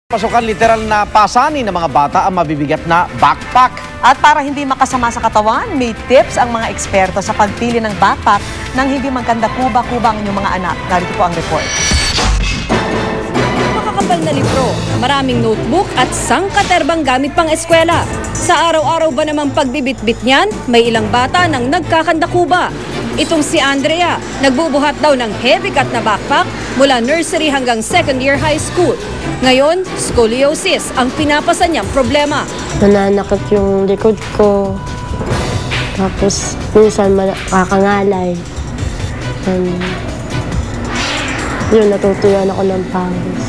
Pasukan literal na pasanin ng mga bata ang mabibigat na backpack. At para hindi makasama sa katawan, may tips ang mga eksperto sa pagpili ng backpack nang hindi magkanda kuba-kuba ang inyong mga anak. Narito po ang report. Makakapal na libro, maraming notebook at sangkaterbang gamit pang eskwela. Sa araw-araw ba namang pagbibitbit niyan, may ilang bata nang nagkakandakuba. Itong si Andrea, nagbubuhat daw ng heavy cut na backpack mula nursery hanggang second year high school. Ngayon, scoliosis ang pinapasa niyang problema. Nananakit yung likod ko. Tapos minsan makakangalay. Yun, natutuyuan ako ng pawis.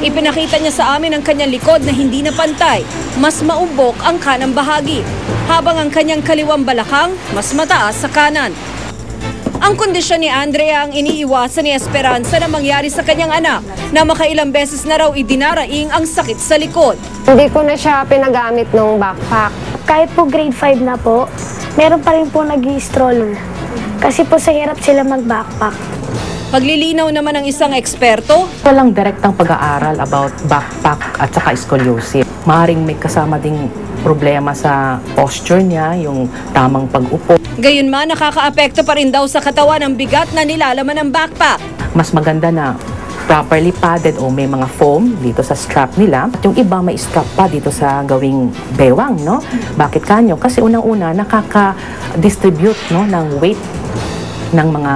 Ipinakita niya sa amin ang kanyang likod na hindi na pantay. Mas maumbok ang kanang bahagi. Habang ang kanyang kaliwang balakang mas mataas sa kanan. Ang kondisyon ni Andrea ang iniiwasan ni Esperanza na mangyari sa kanyang anak na makailang beses na raw idinaraing ang sakit sa likod. Hindi ko na siya pinagamit ng backpack. Kahit po grade 5 na po, meron pa rin po nag-i-stroller. Kasi po sa hirap sila mag-backpack. Paglilinaw naman ng isang eksperto, walang direktang pag-aaral about backpack at saka scoliosis. Maaaring may kasama ding problema sa posture niya, yung tamang pag-upo. Gayunman, nakakaapekto pa rin daw sa katawan ang bigat na nilalaman ng backpack. Mas maganda na properly padded o may mga foam dito sa strap nila. At yung iba may strap pa dito sa gawing bewang, no? Bakit kanyo? Kasi unang-una nakaka-distribute, no, ng weight ng mga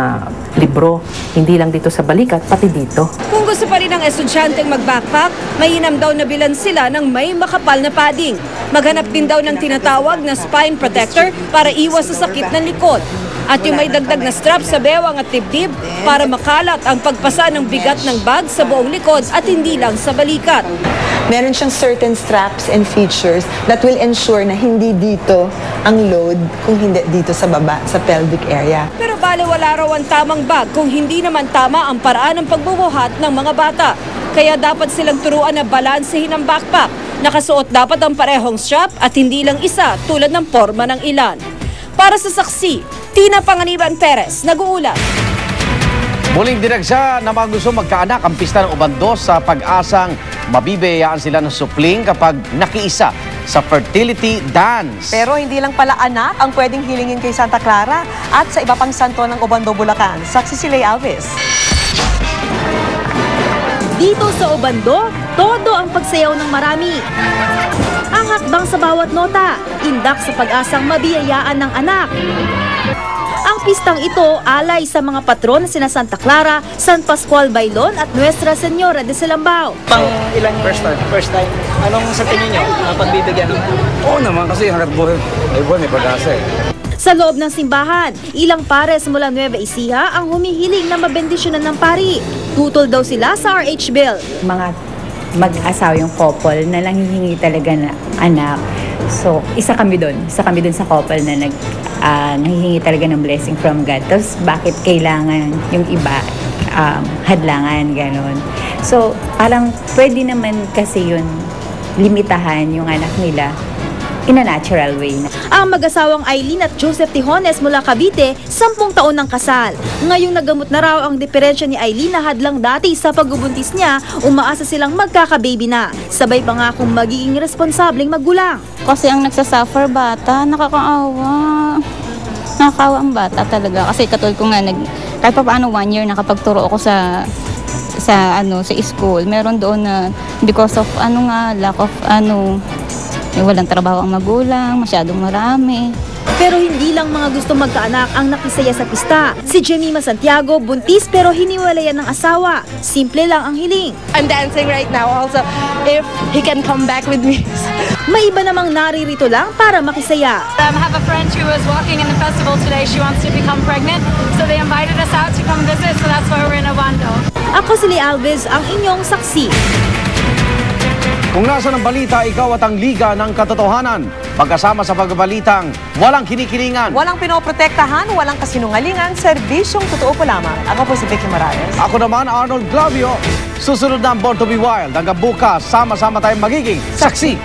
libro, hindi lang dito sa balikat, pati dito. Kung gusto pa rin ng estudyanteng mag-backpack, mainam daw na bilan sila ng may makapal na padding. Maghanap din daw ng tinatawag na spine protector para iwas sa sakit ng likod. At yung may dagdag na strap sa bewang at dibdib para makalat ang pagpasa ng bigat ng bag sa buong likod at hindi lang sa balikat. Meron siyang certain straps and features that will ensure na hindi dito ang load kung hindi dito sa baba, sa pelvic area. Pero baliwala raw ang tamang bag kung hindi naman tama ang paraan ng pagbubuhat ng mga bata. Kaya dapat silang turuan na balansehin ang backpack. Nakasuot dapat ang parehong strap at hindi lang isa tulad ng forma ng ilan. Para sa saksi, Tina Panganiban Perez, nag-uulat. Muling direksya na mga gusto magkaanak ang pista ng Ubandos sa pag-asang mabibiyayaan sila ng supling kapag nakiisa sa fertility dance. Pero hindi lang pala anak ang pwedeng hilingin kay Santa Clara at sa iba pang santo ng Obando, Bulacan. Saksi si Lay Alves. Dito sa Obando, todo ang pagsayaw ng marami. Ang hakbang sa bawat nota, indak sa pag-asang mabiyayaan ng anak. Ang pistang ito alay sa mga patron na sina Santa Clara, San Pascual Bailon at Nuestra Señora de Silambao. Pang ilang first time. Anong sa tingin nyo pagbibigyan? Oo naman kasi hanggat buhay ay buwan may pag-asa eh. Sa loob ng simbahan, ilang pares mula Nueva Ecija ang humihiling na mabendisyonan ng pari. Tutol daw sila sa RH bill. Mga mag-asawa yung couple na lang hihingi talaga na anak. So, isa kami doon sa couple na nanghihingi talaga ng blessing from God. Tapos, bakit kailangan yung iba hadlangan, gano'n. So, parang pwede naman kasi yun limitahan yung anak nila in a natural way. Ang mag-asawang Aileen at Joseph Tijones mula Cavite, 10 taon ng kasal. Ngayong nagamot na raw ang diferensya ni Aileen na hadlang dati sa pagbubuntis niya, umaasa silang magkaka-baby na. Sabay pa nga kung magiging responsableng magulang. Kasi ang nagsasuffer bata, nakakaawa. Nakakaawa ang bata talaga. Kasi katulad ko nga, kahit pa paano 1 year nakapagturo ako sa school. Meron doon na because of lack of walang trabaho ang magulang, masyadong marami. Pero hindi lang mga gusto magkaanak ang nakisaya sa pista. Si Jemima Santiago, buntis pero hiniwalayan ng asawa. Simple lang ang hiling. I'm dancing right now also, if he can come back with me. May iba namang naririto lang para makisaya. I have a friend who was walking in the festival today. She wants to become pregnant, so they invited us out to come visit, so that's why we're in Obando. Ako si Lay Alves, ang inyong saksi. Kung nasa ng balita, ikaw at ang Liga ng Katotohanan. Pagkasama sa pagbabalitang walang kinikilingan. Walang pinoprotektahan, walang kasinungalingan, serbisyong totoo po lamang. Ako po si Vicky Morales. Ako naman, Arnold Glavio. Susunod na ang Born to be Wild. Hanggang bukas, sama-sama tayong magiging saksi.